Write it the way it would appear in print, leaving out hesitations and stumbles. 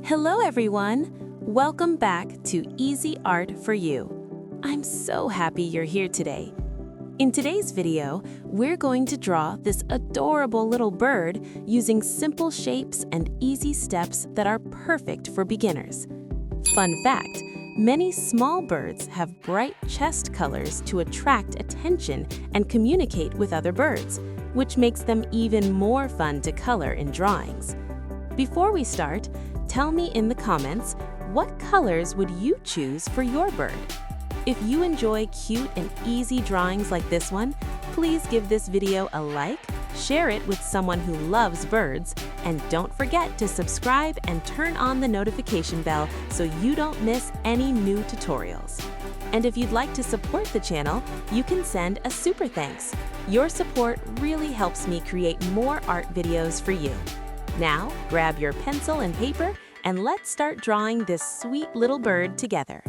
Hello everyone! Welcome back to Easy Art for You. I'm so happy you're here today. In today's video, we're going to draw this adorable little bird using simple shapes and easy steps that are perfect for beginners. Fun fact, many small birds have bright chest colors to attract attention and communicate with other birds, which makes them even more fun to color in drawings. Before we start, tell me in the comments, what colors would you choose for your bird? If you enjoy cute and easy drawings like this one, please give this video a like, share it with someone who loves birds, and don't forget to subscribe and turn on the notification bell so you don't miss any new tutorials. And if you'd like to support the channel, you can send a super thanks. Your support really helps me create more art videos for you. Now, grab your pencil and paper, and let's start drawing this sweet little bird together.